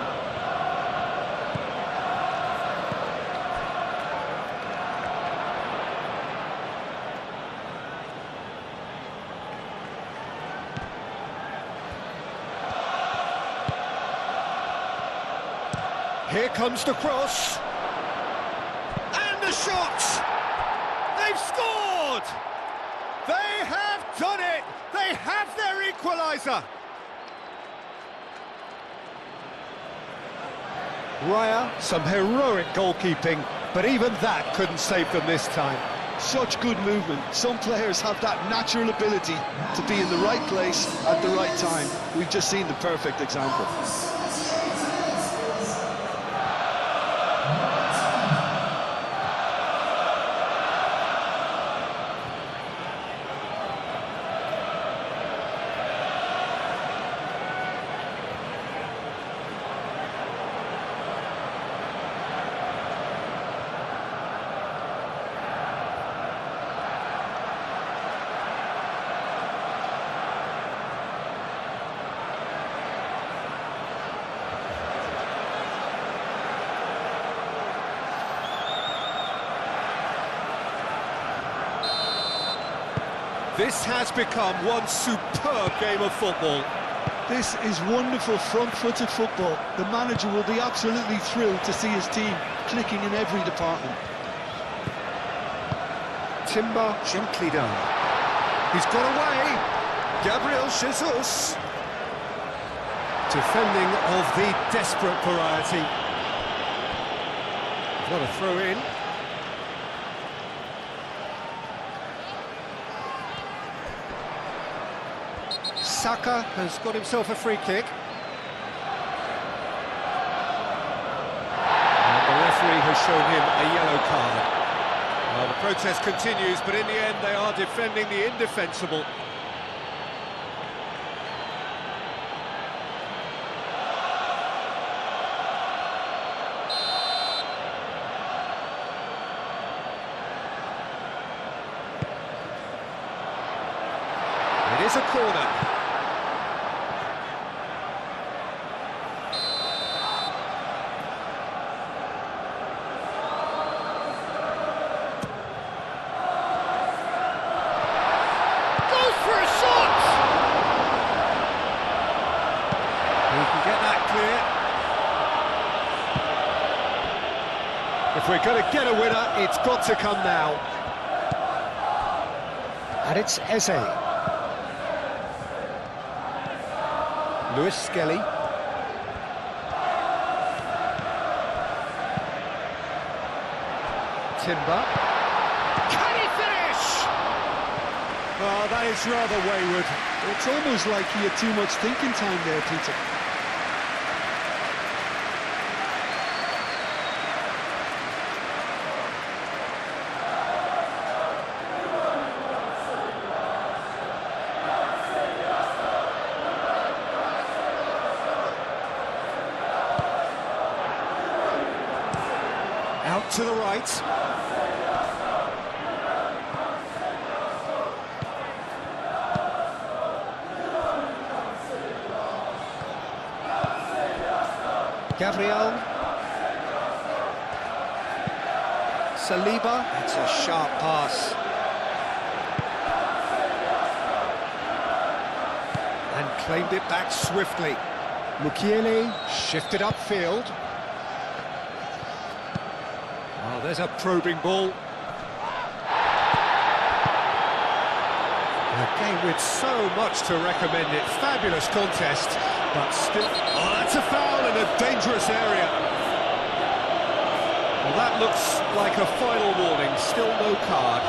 Here comes the cross. And the shot! They've scored! They have done it! They have their equaliser! Raya, some heroic goalkeeping, but even that couldn't save them this time. Such good movement. Some players have that natural ability to be in the right place at the right time. We've just seen the perfect example. This has become one superb game of football. This is wonderful front-footed football. The manager will be absolutely thrilled to see his team clicking in every department. Timber gently done. He's got away. Gabriel Jesus. Defending of the desperate variety. What a throw in. Saka has got himself a free kick. And the referee has shown him a yellow card. Well, the protest continues, but in the end they are defending the indefensible. It is a corner. If we're going to get a winner, it's got to come now. And it's Eze. Lewis Skelly. Timber. Can he finish? Oh, that is rather wayward. It's almost like he had too much thinking time there, Peter. Out to the right. Gabriel. Saliba. It's a sharp pass. And claimed it back swiftly. Mukiele shifted upfield. Oh, there's a probing ball. A game with so much to recommend it. Fabulous contest, but still... Oh, that's a foul in a dangerous area. Well, that looks like a final warning. Still no card.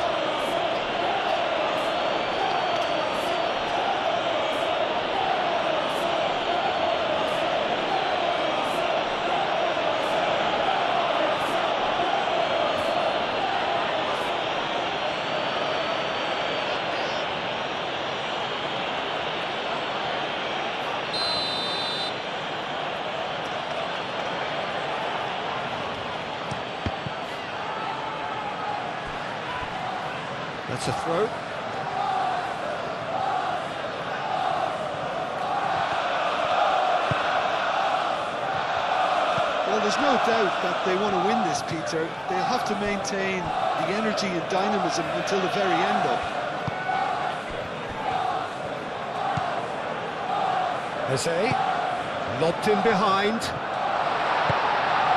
That's a throw. Well, there's no doubt that they want to win this, Peter. They'll have to maintain the energy and dynamism until the very end, though. Eze, lobbed in behind.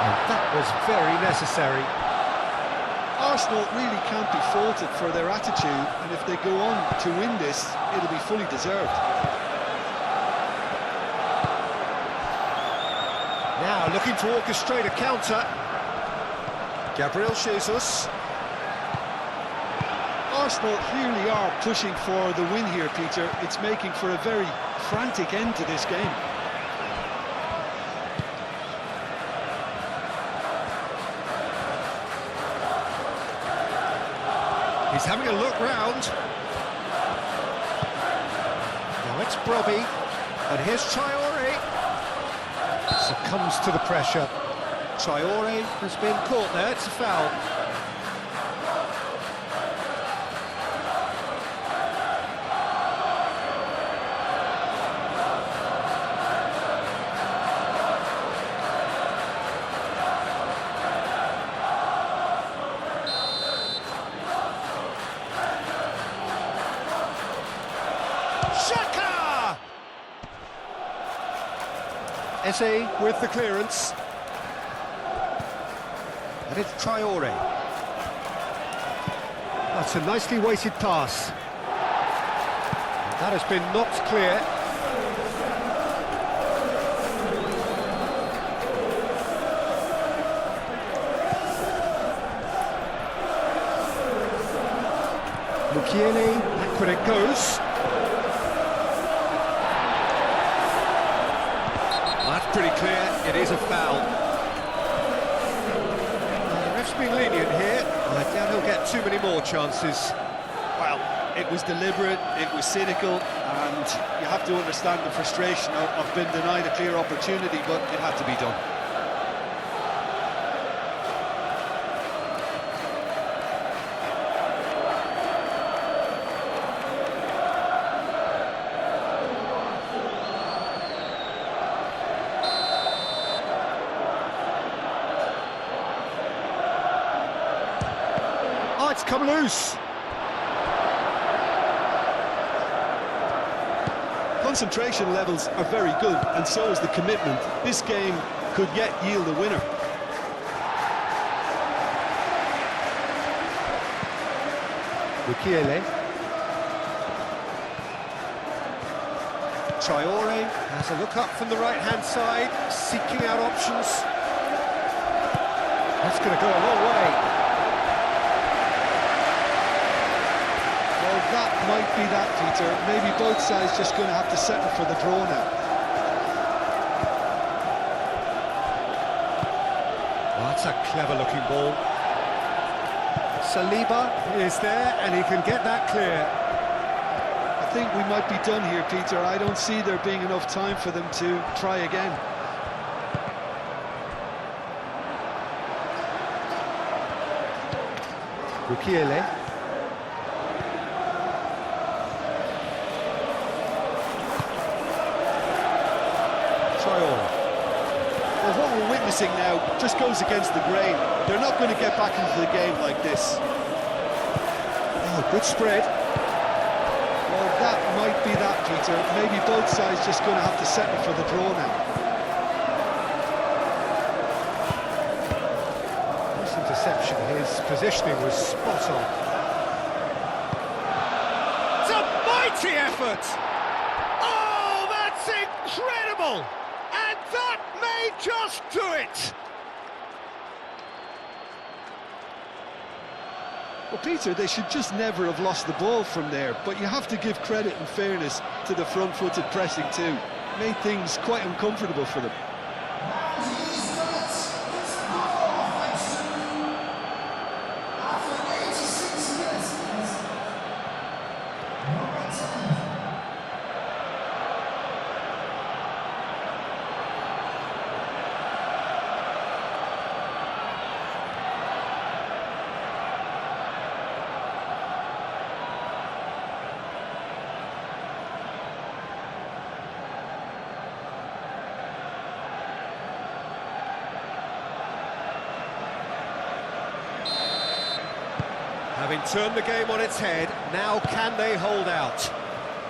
And that was very necessary. Arsenal really can't be faulted for their attitude, and if they go on to win this, it'll be fully deserved. Now looking to orchestrate a counter. Gabriel Jesus. Arsenal clearly are pushing for the win here, Peter. It's making for a very frantic end to this game. He's having a look round. Now it's Brobby, and here's Traore. Succumbs to the pressure. Traore has been caught there, it's a foul. Shaka! Eze with the clearance. And it's Traore. That's a nicely weighted pass. And that has been knocked clear. Mukiele, back when it goes. That's pretty clear, it is a foul. The ref's been lenient here. I doubt he'll get too many more chances. Well, it was deliberate, it was cynical, and you have to understand the frustration of being denied a clear opportunity, but it had to be done. Oh, it's come loose. Concentration levels are very good, and so is the commitment. This game could yet yield a winner. Mukiele. Traore has a look up from the right-hand side, seeking out options. That's going to go a long way. Well, that might be that, Peter. Maybe both sides just going to have to settle for the draw now. Oh, that's a clever-looking ball. Saliba is there, and he can get that clear. I think we might be done here, Peter. I don't see there being enough time for them to try again. Mukiele. Traore. Well, what we're witnessing now just goes against the grain. They're not going to get back into the game like this. Oh, good spread. Well, that might be that, Peter. Maybe both sides just going to have to settle for the draw now. Nice interception. His positioning was spot on. It's a mighty effort! Oh, that's incredible! And that may just do it! Well, Peter, they should just never have lost the ball from there, but you have to give credit and fairness to the front-footed pressing too. Made things quite uncomfortable for them. Having turned the game on its head, now can they hold out?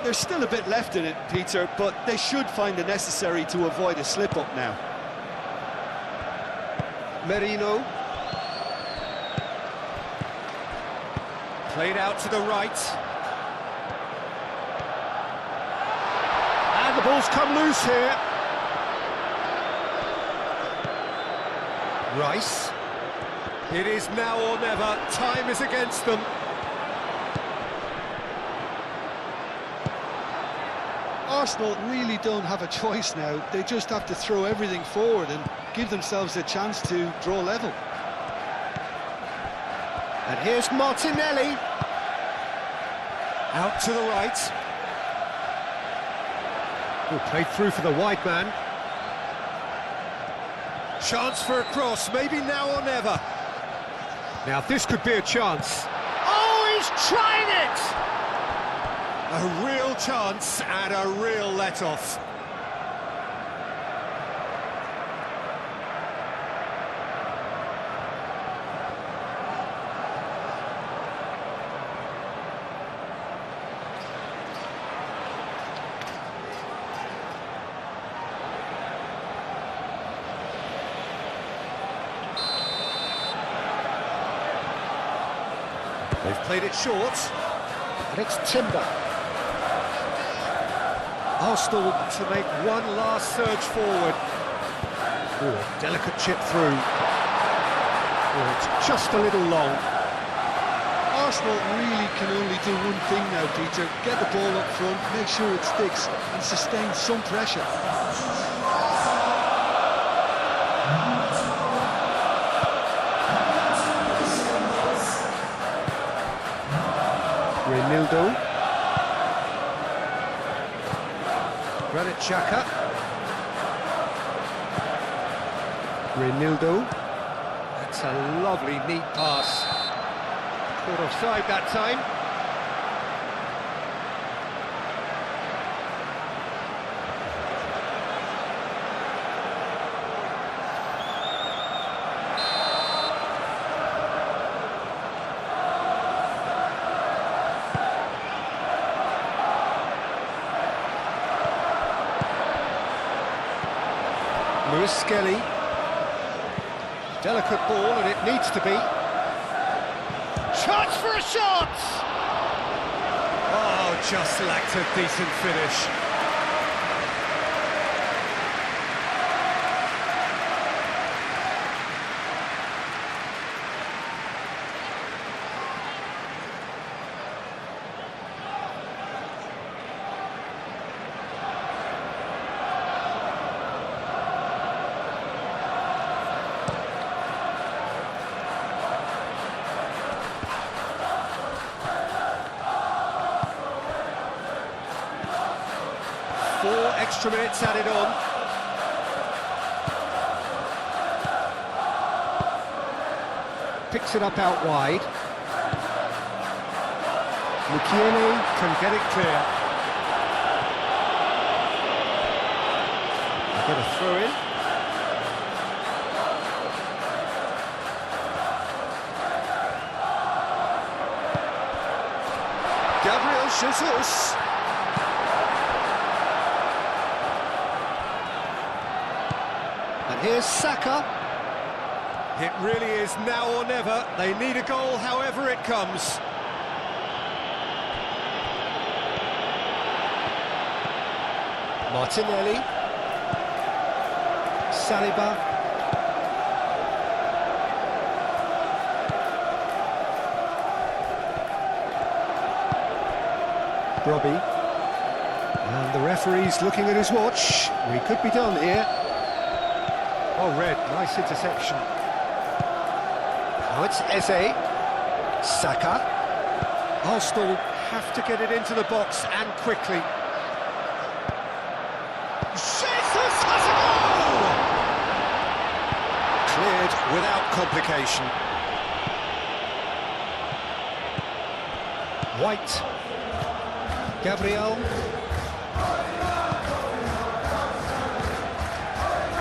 There's still a bit left in it, Peter, but they should find the necessary to avoid a slip-up now. Merino. Played out to the right. And the ball's come loose here. Rice. It is now or never. Time is against them. Arsenal really don't have a choice now. They just have to throw everything forward and give themselves a chance to draw level. And here's Martinelli. Out to the right. Oh, played through for the wide man. Chance for a cross, maybe now or never. Now this could be a chance. Oh, he's trying it! A real chance and a real let-off. They've played it short, and it's Timber. Arsenal to make one last surge forward. Oh, delicate chip through. Oh, it's just a little long. Arsenal really can only do one thing now, Peter. Get the ball up front, make sure it sticks, and sustain some pressure. Renildo. Granit Xhaka. Renildo. That's a lovely, neat pass. Caught offside that time. Lewis Skelly. Delicate ball, and it needs to be. Chance for a shot! Just lacked a decent finish. Four extra minutes added on. Picks it up out wide. Mukiele can get it clear. Get a throw in. Gabriel Jesus. And here's Saka. It really is now or never. They need a goal however it comes. Martinelli. Saliba. Robbie. And the referee's looking at his watch. We could be done here. Oh, red, nice interception. Now it's Eze. Saka. Arsenal have to get it into the box and quickly. Jesus has a goal! Cleared without complication. White. Gabriel.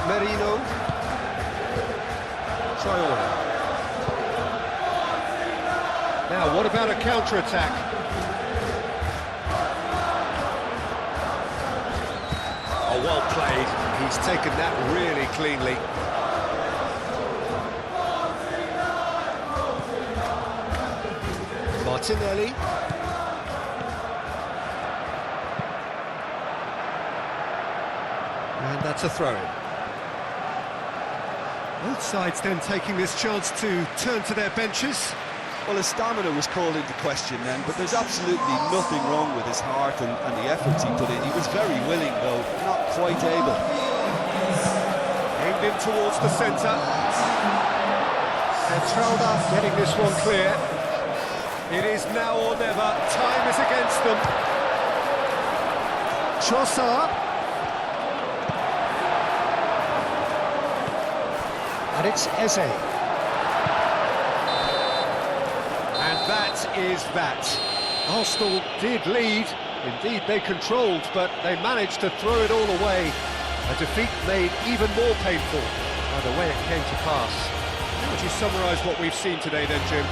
Merino. Traore. Now, what about a counter-attack? Oh, well played. He's taken that really cleanly. Martinelli. And that's a throw-in. Both sides then taking this chance to turn to their benches. Well, his stamina was called into question then, but there's absolutely nothing wrong with his heart and the efforts he put in. He was very willing, though, not quite able. Aimed in towards the centre. And Trauda getting this one clear. It is now or never. Time is against them. Trossard. And it's Eze. And that is that. Arsenal did lead. Indeed, they controlled, but they managed to throw it all away. A defeat made even more painful by the way it came to pass. How would you summarise what we've seen today then, Jim?